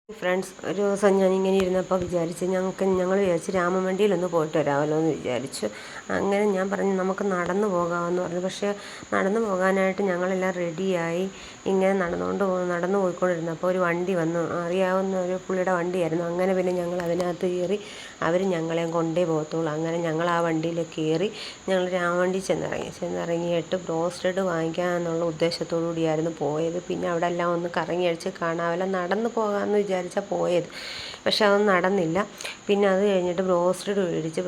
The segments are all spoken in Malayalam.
ഫ്രണ്ട്സ്, ഒരു ദിവസം ഞാനിങ്ങനെ ഇരുന്നപ്പോൾ ഞങ്ങൾ വിചാരിച്ച് രാമവണ്ടിയിലൊന്ന് പോയിട്ട് വരാമല്ലോ എന്ന് വിചാരിച്ചു. അങ്ങനെ ഞാൻ പറഞ്ഞു നമുക്ക് നടന്നു പോകാമെന്ന് പറഞ്ഞു. പക്ഷേ നടന്നു പോകാനായിട്ട് ഞങ്ങളെല്ലാം റെഡിയായി ഇങ്ങനെ നടന്നു പോയിക്കൊണ്ടിരുന്നപ്പോൾ ഒരു വണ്ടി വന്നു. അറിയാവുന്ന ഒരു പുള്ളിയുടെ വണ്ടിയായിരുന്നു. അങ്ങനെ പിന്നെ ഞങ്ങൾ അതിനകത്ത് കയറി. അവർ ഞങ്ങളെയും കൊണ്ടേ പോകത്തുള്ളൂ. അങ്ങനെ ഞങ്ങൾ ആ വണ്ടിയിൽ കയറി ഞങ്ങൾ രാമവണ്ടി ചെന്നിറങ്ങിയിട്ട് ബ്രോസ്റ്റഡ് വാങ്ങിക്കാമെന്നുള്ള ഉദ്ദേശത്തോടു കൂടിയായിരുന്നു പോയത്. പിന്നെ അവിടെ എല്ലാം ഒന്ന് കറങ്ങി അടിച്ച് കാണാമല്ലോ നടന്നു പോകാമെന്ന് വിചാരിച്ചാൽ പോയത്. പക്ഷെ അതൊന്നും നടന്നില്ല. പിന്നെ അത് കഴിഞ്ഞിട്ട് ബ്രോസ്റ്റഡ് മേടിച്ച്.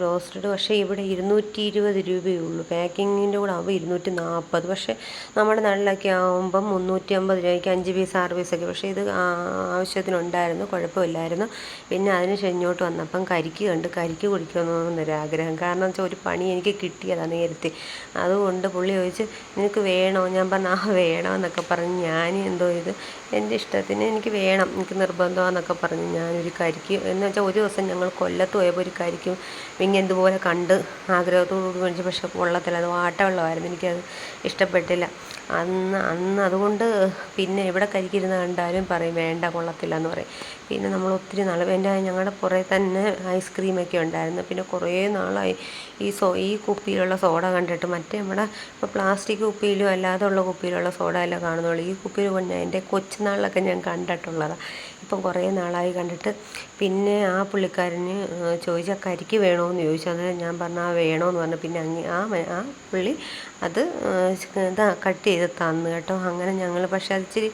പക്ഷേ ഇവിടെ 220 രൂപയുള്ളൂ. പാക്കിങ്ങിൻ്റെ കൂടെ ആകുമ്പോൾ 240. പക്ഷേ നമ്മുടെ നാട്ടിലൊക്കെ ആകുമ്പം 350 രൂപയ്ക്ക് 5 പീസ് 6 പീസൊക്കെ. പക്ഷേ ഇത് ആവശ്യത്തിനുണ്ടായിരുന്നു, കുഴപ്പമില്ലായിരുന്നു. പിന്നെ അതിന് ഇങ്ങോട്ട് വന്നപ്പം കരിക്ക് കുടിക്കണമെന്നൊരാഗ്രഹം. കാരണം വെച്ചാൽ ഒരു പണി എനിക്ക് കിട്ടിയതാണ് നേരത്തെ. അതുകൊണ്ട് പുള്ളി ചോദിച്ച് നിനക്ക് വേണോ? ഞാൻ പറഞ്ഞു വേണമെന്നൊക്കെ പറഞ്ഞ് ഞാൻ എന്തോ ഇത് എൻ്റെ ഇഷ്ടത്തിന് എനിക്ക് വേണം, എനിക്ക് നിർബന്ധമാണെന്നൊക്കെ പറഞ്ഞ് ഞാനൊരു കരിക്ക് എന്ന് വെച്ചാൽ ഒരു ദിവസം ഞങ്ങൾ കൊല്ലത്ത് പോയപ്പോൾ ഒരു കരിക്കും ഇതുപോലെ കണ്ട് ആഗ്രഹത്തോടുകൂടി മേടിച്ചു. പക്ഷേ കൊള്ളത്തില്ല, അത് വാട്ടവെള്ളമായിരുന്നു. എനിക്കത് ഇഷ്ടപ്പെട്ടില്ല അന്ന്. അതുകൊണ്ട് പിന്നെ എവിടെ കരിക്കിരുന്ന് കണ്ടാലും പറയും വേണ്ട, കൊള്ളത്തില്ല എന്ന് പറയും. പിന്നെ നമ്മൾ ഒത്തിരി നാൾ ഞങ്ങളുടെ പുറകെ തന്നെ ഐസ്ക്രീമൊക്കെ ഉണ്ടായിരുന്നു. പിന്നെ കുറേ നാളായി ഈ കുപ്പിയിലുള്ള സോഡ കണ്ടിട്ട്. മറ്റേ നമ്മുടെ ഇപ്പോൾ പ്ലാസ്റ്റിക് കുപ്പിയിലും അല്ലാതുള്ള കുപ്പിയിലുള്ള സോഡ എല്ലാം കാണുന്നുള്ളൂ. ഈ കുപ്പിയിൽ എൻ്റെ കൊച്ചുനാളിലൊക്കെ ഞാൻ കണ്ടിട്ടുള്ളതാണ്. ഇപ്പം കുറേ നാളായി കണ്ടിട്ട്. പിന്നെ ആ പുള്ളിക്കാരന് ചോദിച്ചാൽ കരിക്ക് വേണമെന്ന് ചോദിച്ചു. അന്നേരം ഞാൻ പറഞ്ഞു വേണമെന്ന് പറഞ്ഞു. പിന്നെ ആ പുള്ളി അത് കട്ട് ചെയ്ത് തന്നു കേട്ടോ. അങ്ങനെ ഞങ്ങൾ പക്ഷേ അത് ഇച്ചിരി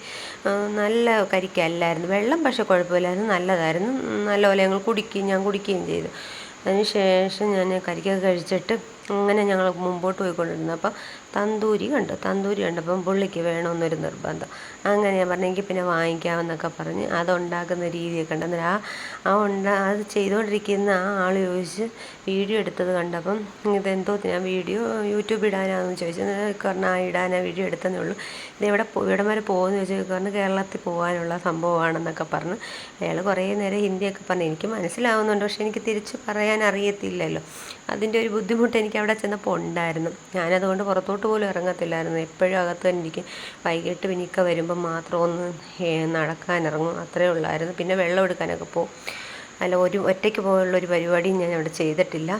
നല്ല കരിക്കല്ലായിരുന്നു. വെള്ളം പക്ഷേ കുഴപ്പമില്ലായിരുന്നു, നല്ലതായിരുന്നു. നല്ലപോലെ ഞാൻ കുടിക്കുകയും ചെയ്തു. അതിന് ശേഷം ഞാൻ കരിക്കൊക്കെ കഴിച്ചിട്ട് അങ്ങനെ ഞങ്ങൾ മുമ്പോട്ട് പോയിക്കൊണ്ടിരുന്നപ്പോൾ തന്തൂരി കണ്ടപ്പം പുള്ളിക്ക് വേണമെന്നൊരു നിർബന്ധം. അങ്ങനെ ഞാൻ പറഞ്ഞെങ്കിൽ പിന്നെ വാങ്ങിക്കാമെന്നൊക്കെ പറഞ്ഞ് അതുണ്ടാക്കുന്ന രീതിയൊക്കെ ഉണ്ട്. അന്നേരം അത് ചെയ്തുകൊണ്ടിരിക്കുന്ന ആ ആൾ ചോദിച്ച് വീഡിയോ എടുത്തത് കണ്ടപ്പം ഇതെന്തോ ഞാൻ യൂട്യൂബ് ഇടാനാണെന്ന് ചോദിച്ചു. പറഞ്ഞാൽ ഇടാനാ വീഡിയോ എടുത്തതേ ഉള്ളൂ. ഇവിടം വരെ പോകുമെന്ന് ചോദിച്ചു. പറഞ്ഞ് കേരളത്തിൽ പോകാനുള്ള സംഭവമാണെന്നൊക്കെ പറഞ്ഞ് അയാൾ കുറേ നേരം ഹിന്ദിയൊക്കെ പറഞ്ഞു. എനിക്ക് മനസ്സിലാവുന്നുണ്ട്, പക്ഷേ എനിക്ക് തിരിച്ച് പറയാൻ അറിയത്തില്ലല്ലോ. അതിൻ്റെ ഒരു ബുദ്ധിമുട്ട് എനിക്ക് അവിടെ ചെന്നപ്പോൾ ഉണ്ടായിരുന്നു. ഞാനതുകൊണ്ട് പുറത്തോട്ട് പോലും ഇറങ്ങത്തില്ലായിരുന്നു. എപ്പോഴും അകത്ത് തന്നെ ഇരിക്കും. വൈകിട്ട് പിന്നിക്ക വരുമ്പം മാത്രം ഒന്ന് നടക്കാനിറങ്ങും, അത്രയേ ഉള്ളായിരുന്നു. പിന്നെ വെള്ളം എടുക്കാനൊക്കെ പോകും. അല്ല, ഒറ്റയ്ക്ക് പോകാനുള്ളൊരു പരിപാടിയും ഞാൻ അവിടെ ചെയ്തിട്ടില്ല.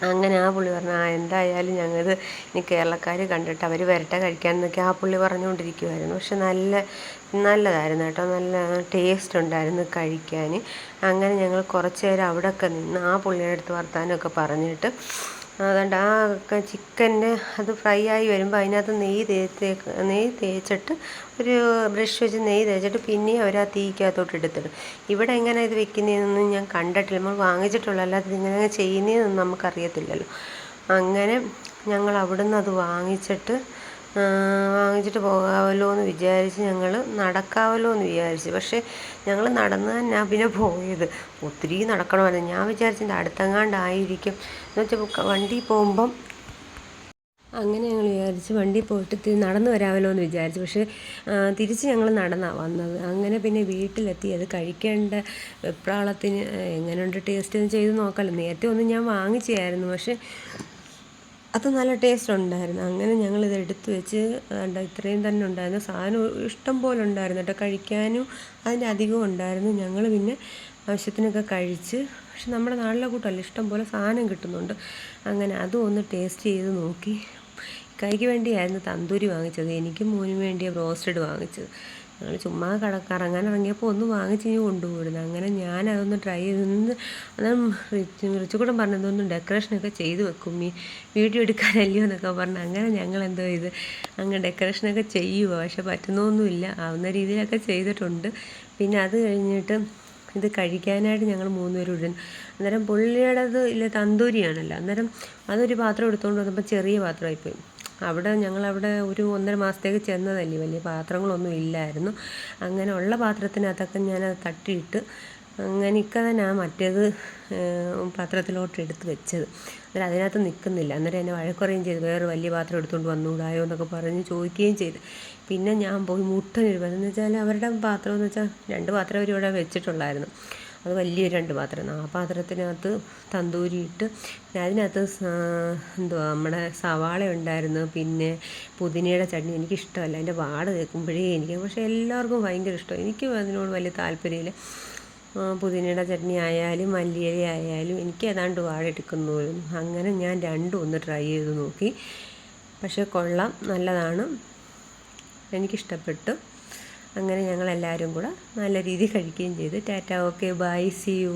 അങ്ങനെ ആ പുള്ളി പറഞ്ഞു എന്തായാലും ഞങ്ങൾ ഇനി കേരളക്കാർ കണ്ടിട്ട് അവർ വരട്ടെ കഴിക്കാമെന്നൊക്കെ ആ പുള്ളി പറഞ്ഞുകൊണ്ടിരിക്കുമായിരുന്നു. പക്ഷെ നല്ലതായിരുന്നു കേട്ടോ, നല്ല ടേസ്റ്റ് ഉണ്ടായിരുന്നു കഴിക്കാൻ. അങ്ങനെ ഞങ്ങൾ കുറച്ച് നേരം അവിടെയൊക്കെ നിന്ന് ആ പുള്ളിയുടെ അടുത്ത് വർത്താനമൊക്കെ പറഞ്ഞിട്ട് അതുകൊണ്ട് ആ ചിക്കൻ്റെ അത് ഫ്രൈ ആയി വരുമ്പോൾ അതിനകത്ത് നെയ്യ് തേച്ചിട്ട് ഒരു ബ്രഷ് വെച്ച് നെയ്യ് തേച്ചിട്ട് പിന്നെയും അവർ ആ തീക്കകത്തോട്ട് എടുത്തിടും. ഇവിടെ എങ്ങനെ ഇത് വെക്കുന്നതെന്നൊന്നും ഞാൻ കണ്ടിട്ടില്ല. നമ്മൾ വാങ്ങിച്ചിട്ടുള്ള, അല്ലാതെ ഇതിങ്ങനെ ചെയ്യുന്നതെന്നൊന്നും നമുക്കറിയത്തില്ലല്ലോ. അങ്ങനെ ഞങ്ങൾ അവിടുന്ന് അത് വാങ്ങിച്ചിട്ട് പോകാമല്ലോ എന്ന് വിചാരിച്ച് ഞങ്ങൾ നടക്കാമല്ലോ എന്ന് വിചാരിച്ചു. പക്ഷേ ഞങ്ങൾ നടന്ന് തന്നെ പിന്നെ പോയത്. ഒത്തിരി നടക്കണമായിരുന്നു. ഞാൻ വിചാരിച്ചത് അടുത്തെങ്ങാണ്ടായിരിക്കും എന്ന് വെച്ചാൽ വണ്ടി പോകുമ്പം. അങ്ങനെ ഞങ്ങൾ വിചാരിച്ച് വണ്ടി പോയിട്ട് നടന്നു വരാമല്ലോ എന്ന് വിചാരിച്ചു. പക്ഷേ തിരിച്ച് ഞങ്ങൾ നടന്നാണ് വന്നത്. അങ്ങനെ പിന്നെ വീട്ടിലെത്തി അത് കഴിക്കേണ്ട വെപ്രാളത്തിന് എങ്ങനെയുണ്ട് ടേസ്റ്റ് എന്ന് ചെയ്ത് നോക്കാമല്ലോ. നേരത്തെ ഒന്നും ഞാൻ വാങ്ങിച്ചായിരുന്നു, പക്ഷേ അത് നല്ല ടേസ്റ്റ് ഉണ്ടായിരുന്നു. അങ്ങനെ ഞങ്ങളിത് എടുത്ത് വെച്ച് ഇത്രയും തന്നെ ഉണ്ടായിരുന്നു. സാധനം ഇഷ്ടം പോലെ ഉണ്ടായിരുന്നു കേട്ടോ, കഴിക്കാനും അതിൻ്റെ അധികം ഉണ്ടായിരുന്നു. ഞങ്ങൾ പിന്നെ ആവശ്യത്തിനൊക്കെ കഴിച്ച്. പക്ഷെ നമ്മുടെ നാട്ടിലെ കൂട്ടല്ല, ഇഷ്ടം പോലെ സാധനം കിട്ടുന്നുണ്ട്. അങ്ങനെ അതും ഒന്ന് ടേസ്റ്റ് ചെയ്ത് നോക്കി. കൈക്ക് വേണ്ടിയായിരുന്നു തന്തൂരി വാങ്ങിച്ചത്, എനിക്കും മോനും വേണ്ടിയാണ് ബ്രോസ്റ്റഡ് വാങ്ങിച്ചത്. ഞങ്ങൾ ചുമ്മാ കറങ്ങാൻ ഇറങ്ങിയപ്പോൾ ഒന്ന് വാങ്ങിച്ച് കൊണ്ടുപോയിരുന്നു. അങ്ങനെ ഞാനതൊന്ന് ട്രൈ ചെയ്ത് അന്നേരം റിച്ചുകൂടെ പറഞ്ഞതൊന്നും ഡെക്കറേഷനൊക്കെ ചെയ്ത് വെക്കും, വീഡിയോ എടുക്കാനല്ലയോ എന്നൊക്കെ പറഞ്ഞു. അങ്ങനെ ഞങ്ങളെന്തോ ഇത് അങ്ങ് ഡെക്കറേഷനൊക്കെ ചെയ്യുമോ, പക്ഷെ പറ്റുന്നൊന്നുമില്ല, ആവുന്ന രീതിയിലൊക്കെ ചെയ്തിട്ടുണ്ട്. പിന്നെ അത് കഴിഞ്ഞിട്ട് ഇത് കഴിക്കാനായിട്ട് ഞങ്ങൾ 3 പേരും ഇടുന്നു. അന്നേരം പുള്ളിയുടേത് ഇല്ല തന്തൂരിയാണല്ലോ. അന്നേരം അതൊരു പാത്രം എടുത്തുകൊണ്ട് വന്നപ്പോൾ ചെറിയ പാത്രമായിപ്പോയി. ഞങ്ങളവിടെ ഒരു 1.5 മാസത്തേക്ക് ചെന്നതല്ലേ, വലിയ പാത്രങ്ങളൊന്നും ഇല്ലായിരുന്നു. അങ്ങനെ ഉള്ള പാത്രത്തിനകത്തൊക്കെ ഞാനത് തട്ടിയിട്ട് അങ്ങനെ തന്നെ മറ്റേത് പാത്രത്തിലോട്ട് എടുത്ത് വെച്ചത്. അന്നേരം അതിനകത്ത് നിൽക്കുന്നില്ല. അന്നേരം എന്നെ വഴക്കുറയും ചെയ്തു, വേറെ വലിയ പാത്രം എടുത്തുകൊണ്ട് വന്നുകൂടായോ എന്നൊക്കെ പറഞ്ഞ് ചോദിക്കുകയും ചെയ്തു. പിന്നെ ഞാൻ പോയി മുട്ടനിരുന്നു. എന്ന് വെച്ചാൽ അവരുടെ പാത്രം എന്ന് വെച്ചാൽ 2 പാത്രം അവരിവിടെ വെച്ചിട്ടുള്ളായിരുന്നു. അത് വലിയൊരു 2 പാത്രം. ആ പാത്രത്തിനകത്ത് തന്തൂരി ഇട്ട് അതിനകത്ത് എന്തുവാ നമ്മുടെ സവാള ഉണ്ടായിരുന്നു, പിന്നെ പുതിനയുടെ ചട്നി. എനിക്കിഷ്ടമല്ല, അതിൻ്റെ വാട കേൾക്കുമ്പോഴേ എനിക്ക്, പക്ഷേ എല്ലാവർക്കും ഭയങ്കര ഇഷ്ടം. എനിക്കും അതിനോട് വലിയ താല്പര്യമില്ല. പുതിനയുടെ ചട്നി ആയാലും മല്ലിയില ആയാലും എനിക്ക് ഏതാണ്ട് വാടെടുക്കുന്നു പോലും. അങ്ങനെ ഞാൻ രണ്ടും ഒന്ന് ട്രൈ ചെയ്ത് നോക്കി. പക്ഷേ കൊള്ളാം, നല്ലതാണ്, എനിക്കിഷ്ടപ്പെട്ടു. അങ്ങനെ ഞങ്ങളെല്ലാവരും കൂടെ നല്ല രീതിയിൽ കഴിക്കുകയും ചെയ്തു. Tata, okay, bye, see U.